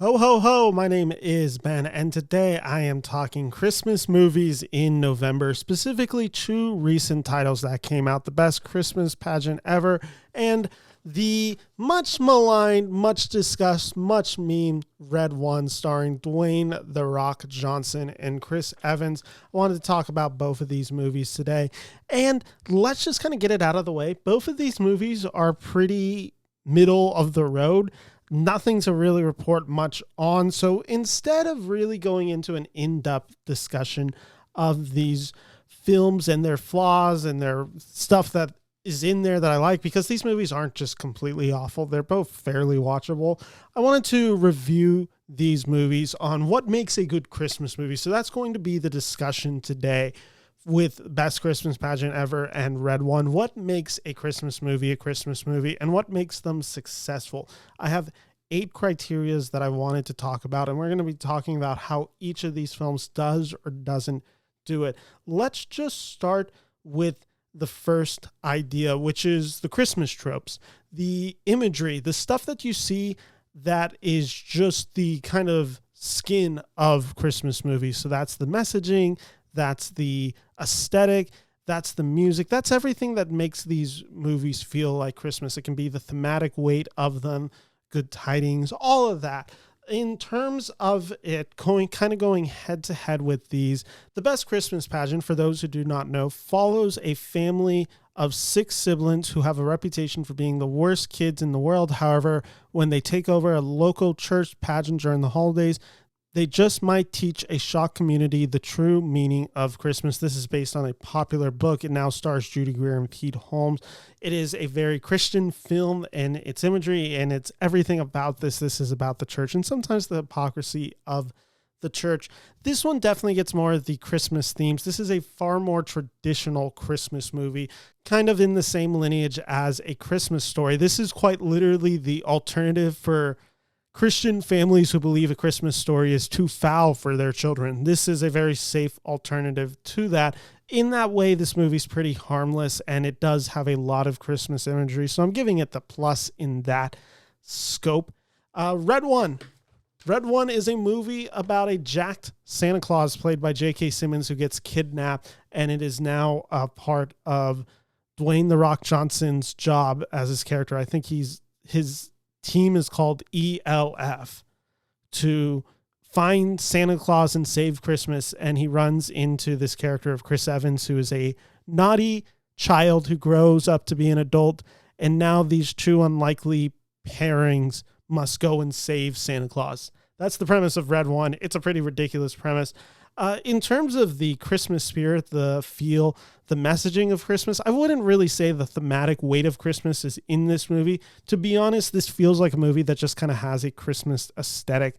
Ho, ho, ho. My name is Ben, and today I am talking Christmas movies in November, specifically two recent titles that came out, The Best Christmas Pageant Ever and the much maligned, much discussed, much memed Red One starring Dwayne "The Rock" Johnson and Chris Evans. I wanted to talk about both of these movies today, and let's just kind of get it out of the way. Both of these movies are pretty middle of the road. Nothing to really report much on. So instead of really going into an in-depth discussion of these films and their flaws and their stuff that is in there that I like, because these movies aren't just completely awful, they're both fairly watchable, I wanted to review these movies on what makes a good Christmas movie. So that's going to be the discussion today with Best Christmas Pageant Ever and Red One. What makes a Christmas movie, and what makes them successful? I have 8 criterias that I wanted to talk about, and we're going to be talking about how each of these films does or doesn't do it. Let's just start with the first idea, which is the Christmas tropes, the imagery, the stuff that you see that is just the kind of skin of Christmas movies. So that's the messaging, that's the aesthetic, that's the music, that's everything that makes these movies feel like Christmas. It can be the thematic weight of them, good tidings, all of that. In terms of it going head to head with these, The Best Christmas Pageant, for those who do not know, follows a family of 6 siblings who have a reputation for being the worst kids in the world. However, when they take over a local church pageant during the holidays, they just might teach a shocked community the true meaning of Christmas. This is based on a popular book. It now stars Judy Greer and Pete Holmes. It is a very Christian film, and its imagery and it's everything about this. This is about the church and sometimes the hypocrisy of the church. This one definitely gets more of the Christmas themes. This is a far more traditional Christmas movie, kind of in the same lineage as A Christmas Story. This is quite literally the alternative for Christian families who believe A Christmas Story is too foul for their children. This is a very safe alternative to that. In that way, this movie's pretty harmless, and it does have a lot of Christmas imagery, so I'm giving it the plus in that scope. Red One. Red One is a movie about a jacked Santa Claus played by J.K. Simmons who gets kidnapped, and it is now a part of Dwayne "The Rock" Johnson's job as his character. I think his team is called ELF, to find Santa Claus and save Christmas. And he runs into this character of Chris Evans, who is a naughty child who grows up to be an adult. And now these two unlikely pairings must go and save Santa Claus. That's the premise of Red One. It's a pretty ridiculous premise. In terms of the Christmas spirit, the feel, the messaging of Christmas, I wouldn't really say the thematic weight of Christmas is in this movie. To be honest, this feels like a movie that just kind of has a Christmas aesthetic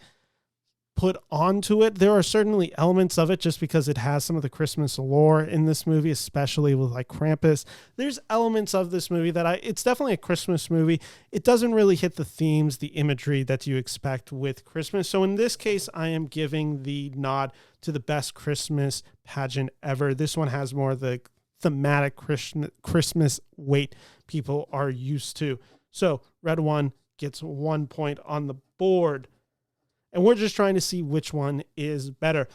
put onto it. There are certainly elements of it just because it has some of the Christmas lore in this movie, especially with like Krampus. There's elements of this movie that it's definitely a Christmas movie. It doesn't really hit the themes, the imagery that you expect with Christmas. So in this case, I am giving the nod to The Best Christmas Pageant Ever. This one has more of the thematic Christmas weight people are used to. So Red One gets 1 point on the board. And we're just trying to see which one is better.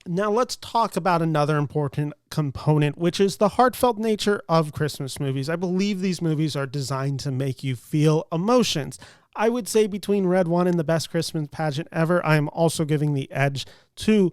Now let's talk about another important component, which is the heartfelt nature of Christmas movies. I believe these movies are designed to make you feel emotions. I would say between Red One and The Best Christmas Pageant Ever, I am also giving the edge to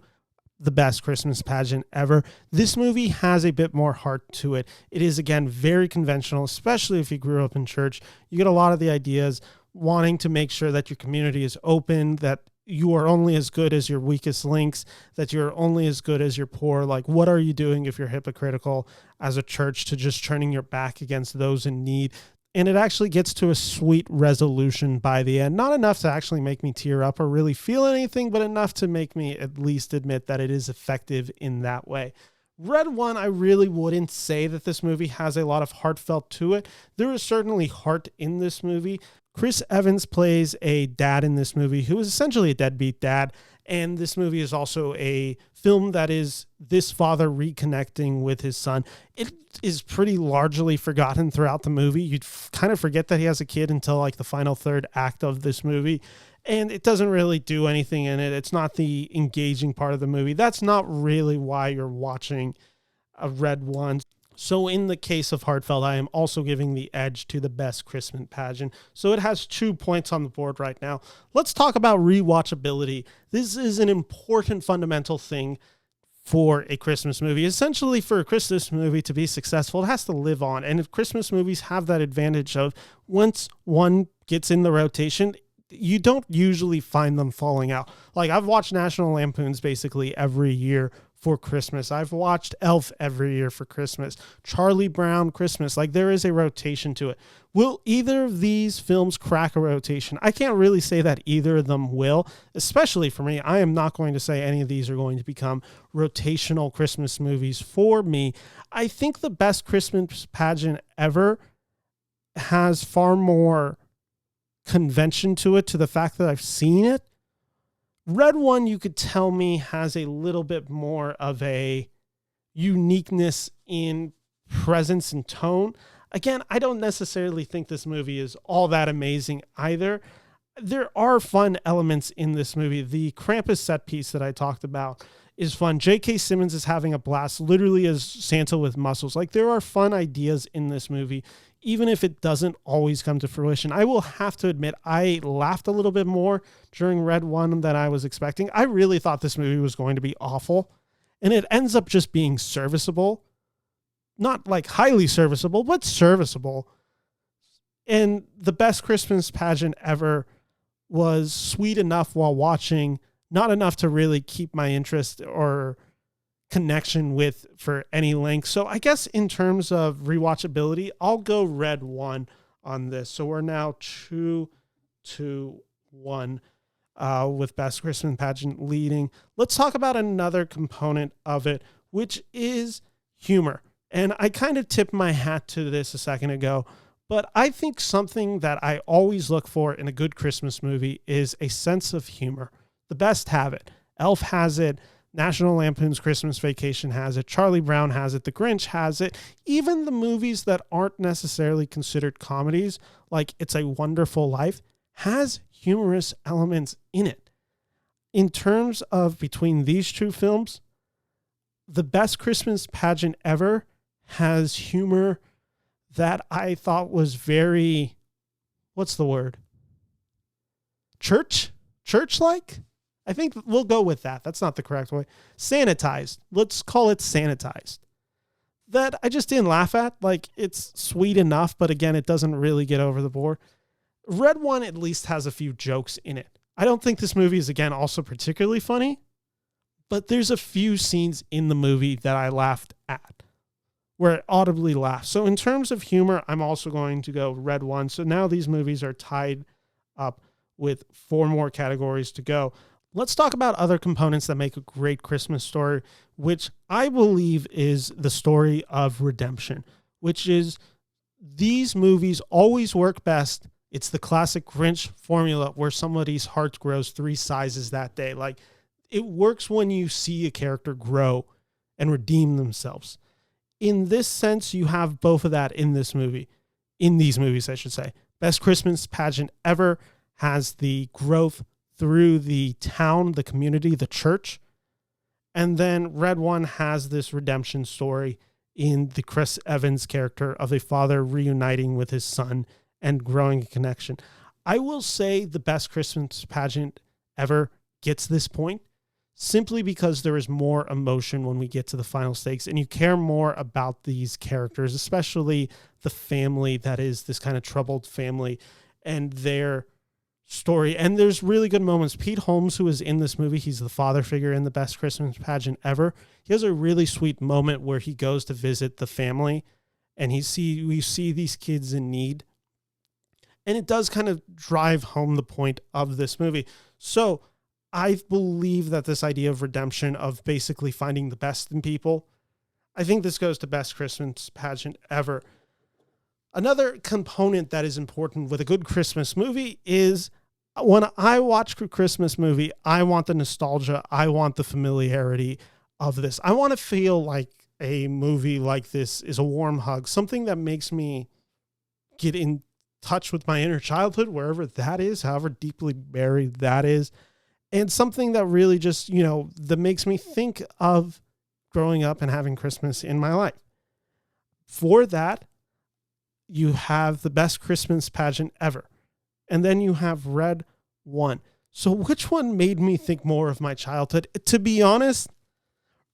The Best Christmas Pageant Ever. This movie has a bit more heart to it. It is, again, very conventional, especially if you grew up in church. You get a lot of the ideas wanting to make sure that your community is open, that you are only as good as your weakest links, that you're only as good as your poor. Like, what are you doing if you're hypocritical as a church to just turning your back against those in need? And it actually gets to a sweet resolution by the end. Not enough to actually make me tear up or really feel anything, but enough to make me at least admit that it is effective in that way. Red One, I really wouldn't say that this movie has a lot of heartfelt to it. There is certainly heart in this movie. Chris Evans plays a dad in this movie who is essentially a deadbeat dad. And this movie is also a film that is this father reconnecting with his son. It is pretty largely forgotten throughout the movie. You'd kind of forget that he has a kid until like the final third act of this movie. and it doesn't really do anything in it. It's not the engaging part of the movie. That's not really why you're watching a Red One. So in the case of Heartfelt, I am also giving the edge to the best Christmas pageant. So it has 2 points on the board right now. Let's talk about rewatchability. This is an important fundamental thing for a Christmas movie. Essentially, for a Christmas movie to be successful, it has to live on. And if Christmas movies have that advantage of once one gets in the rotation, you don't usually find them falling out. Like, I've watched National Lampoons basically every year for Christmas. I've watched Elf every year for Christmas. Charlie Brown Christmas. Like, there is a rotation to it. Will either of these films crack a rotation? I can't really say that either of them will, especially for me. I am not going to say any of these are going to become rotational Christmas movies for me. I think the best Christmas pageant ever has far more convention to it, to the fact that I've seen it. Red One, you could tell me, has a little bit more of a uniqueness in presence and tone. Again, I don't necessarily think this movie is all that amazing either. There are fun elements in this movie. The Krampus set piece that I talked about is fun. J.K. Simmons is having a blast, literally as Santa with muscles. Like, there are fun ideas in this movie, even if it doesn't always come to fruition. I will have to admit, I laughed a little bit more during Red One than I was expecting. I really thought this movie was going to be awful, and it ends up just being serviceable. Not like highly serviceable, but serviceable. And the best Christmas pageant ever was sweet enough while watching, not enough to really keep my interest or connection with for any length. So I guess in terms of rewatchability, I'll go Red One on this. So we're now 2-1 with best Christmas pageant leading. Let's talk about another component of it, which is humor. And I kind of tipped my hat to this a second ago, but I think something that I always look for in a good Christmas movie is a sense of humor. The best have it. Elf has it. National Lampoon's Christmas Vacation has it. Charlie Brown has it. The Grinch has it. Even the movies that aren't necessarily considered comedies, like It's a Wonderful Life, has humorous elements in it. In terms of between these two films, the best Christmas pageant ever has humor that I thought was very, what's the word? Church-like? I think we'll go with that. That's not the correct way. Sanitized. Let's call it sanitized. That I just didn't laugh at. Like, it's sweet enough, but again, it doesn't really get over the board. Red One at least has a few jokes in it. I don't think this movie is, again, also particularly funny, but there's a few scenes in the movie that I laughed at, where I audibly laughed. So in terms of humor, I'm also going to go Red One. So now these movies are tied up with 4 more categories to go. Let's talk about other components that make a great Christmas story, which I believe is the story of redemption, which is these movies always work best. It's the classic Grinch formula where somebody's heart grows 3 sizes that day. Like, it works when you see a character grow and redeem themselves. In this sense, you have both of that in this movie. In these movies, I should say. Best Christmas pageant ever has the growth through the town, the community, the church. And then Red One has this redemption story in the Chris Evans character of a father reuniting with his son and growing a connection. I will say the best Christmas pageant ever gets this point simply because there is more emotion when we get to the final stakes and you care more about these characters, especially the family that is this kind of troubled family and their story. And there's really good moments. Pete Holmes, who is in this movie, he's the father figure in the best Christmas pageant ever. He has a really sweet moment where he goes to visit the family and we see these kids in need. And it does kind of drive home the point of this movie. So I believe that this idea of redemption, of basically finding the best in people, I think this goes to best Christmas pageant ever. Another component that is important with a good Christmas movie is when I watch a Christmas movie, I want the nostalgia. I want the familiarity of this. I want to feel like a movie like this is a warm hug, something that makes me get into touch with my inner childhood, wherever that is, however deeply buried that is. And something that really just, that makes me think of growing up and having Christmas in my life. For that, you have the best Christmas pageant ever. And then you have Red One. So which one made me think more of my childhood? To be honest,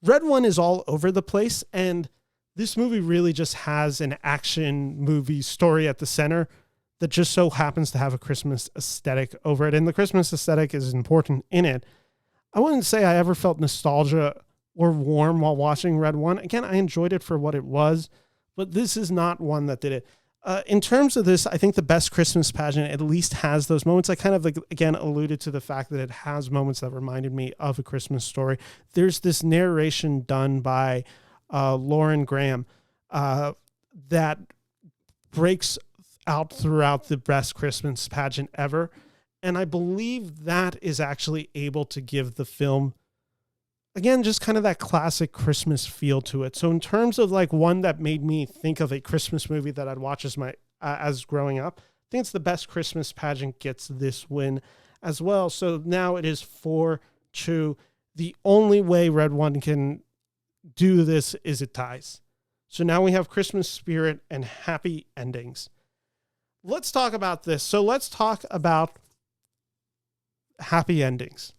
Red One is all over the place. And this movie really just has an action movie story at the center that just so happens to have a Christmas aesthetic over it. And the Christmas aesthetic is important in it. I wouldn't say I ever felt nostalgia or warm while watching Red One. Again, I enjoyed it for what it was, but this is not one that did it. In terms of this, I think the best Christmas pageant at least has those moments. I kind of, again, alluded to the fact that it has moments that reminded me of A Christmas Story. There's this narration done by Lauren Graham that breaks out throughout the best Christmas pageant ever. And I believe that is actually able to give the film, again, just kind of that classic Christmas feel to it. So in terms of like one that made me think of a Christmas movie that I'd watch as growing up, I think it's the best Christmas pageant gets this win as well. So now it is 4-2. The only way Red One can do this is it ties. So now we have Christmas spirit and happy endings. Let's talk about this. So let's talk about happy endings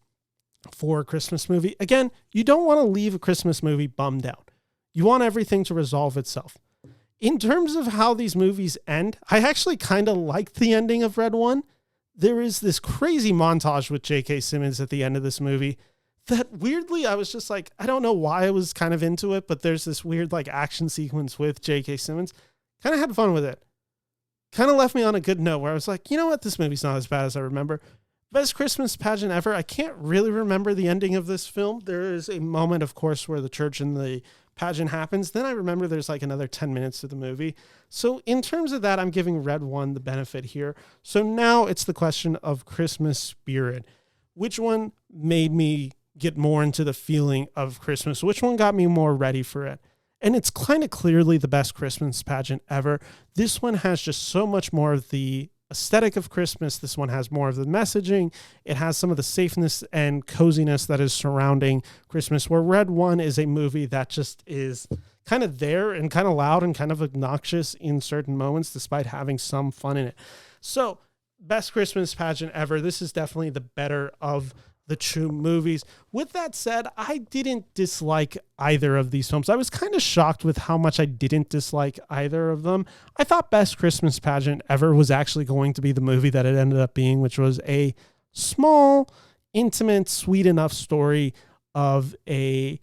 for a Christmas movie. Again, you don't want to leave a Christmas movie bummed out. You want everything to resolve itself. In terms of how these movies end, I actually kind of liked the ending of Red One. There is this crazy montage with J.K. Simmons at the end of this movie that weirdly, I was just like, I don't know why I was kind of into it, but there's this weird like action sequence with J.K. Simmons. Kind of had fun with it. Kind of left me on a good note where I was like, you know what? This movie's not as bad as I remember. Best Christmas pageant ever. I can't really remember the ending of this film. There is a moment, of course, where the church and the pageant happens. Then I remember there's like another 10 minutes to the movie. So in terms of that, I'm giving Red One the benefit here. So now it's the question of Christmas spirit. Which one made me get more into the feeling of Christmas? Which one got me more ready for it? And it's kind of clearly the best Christmas pageant ever. This one has just so much more of the aesthetic of Christmas. This one has more of the messaging. It has some of the safeness and coziness that is surrounding Christmas, where Red One is a movie that just is kind of there and kind of loud and kind of obnoxious in certain moments, despite having some fun in it. So best Christmas pageant ever. This is definitely the better of the two movies. With that said, I didn't dislike either of these films. I was kind of shocked with how much I didn't dislike either of them. I thought Best Christmas Pageant Ever was actually going to be the movie that it ended up being, which was a small, intimate, sweet enough story of a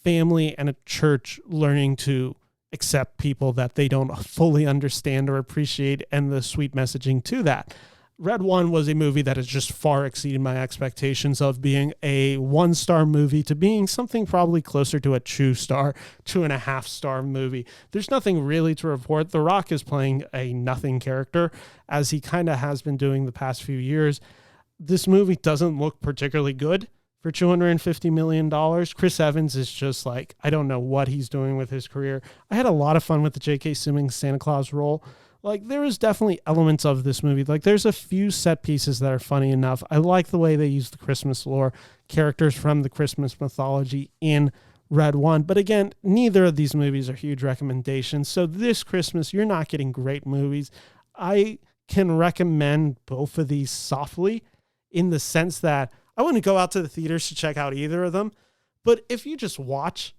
family and a church learning to accept people that they don't fully understand or appreciate, and the sweet messaging to that. Red One was a movie that has just far exceeded my expectations of being a 1-star movie to being something probably closer to a 2-star, 2.5-star movie. There's nothing really to report. The Rock is playing a nothing character, as he kind of has been doing the past few years. This movie doesn't look particularly good for $250 million. Chris Evans is just like, I don't know what he's doing with his career. I had a lot of fun with the J.K. Simmons Santa Claus role. Like, there is definitely elements of this movie. Like, there's a few set pieces that are funny enough. I like the way they use the Christmas lore, characters from the Christmas mythology in Red One. But again, neither of these movies are huge recommendations. So this Christmas, you're not getting great movies. I can recommend both of these softly, in the sense that I wouldn't go out to the theaters to check out either of them. But if you just watch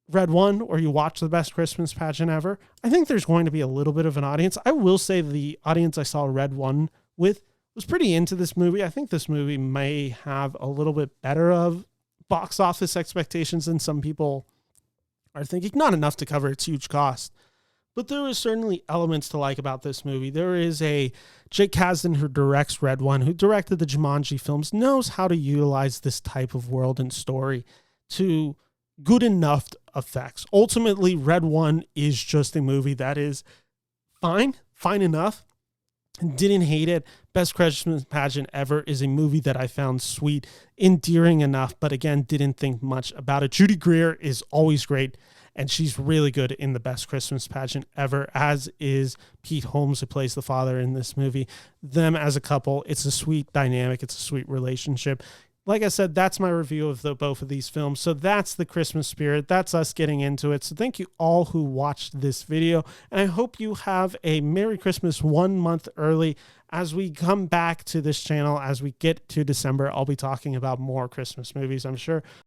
Red One or you watch the Best Christmas Pageant Ever, I think there's going to be a little bit of an audience. I will say the audience I saw Red One with was pretty into this movie. I think this movie may have a little bit better of box office expectations than some people are thinking. Not enough to cover its huge cost, but there is certainly elements to like about this movie. There is a Jake Kasdan, who directs Red One, who directed the Jumanji films, knows how to utilize this type of world and story to good enough effects. Ultimately, Red One is just a movie that is fine enough. Didn't hate it. Best Christmas Pageant Ever is a movie that I found sweet, endearing enough, but again, didn't think much about it. Judy Greer is always great and she's really good in The Best Christmas Pageant Ever, as is Pete Holmes, who plays the father in this movie. Them as a couple, it's a sweet dynamic, it's a sweet relationship. Like I said, that's my review of both of these films. So that's the Christmas spirit. That's us getting into it. So thank you all who watched this video. And I hope you have a Merry Christmas 1 month early. As we come back to this channel, as we get to December, I'll be talking about more Christmas movies, I'm sure.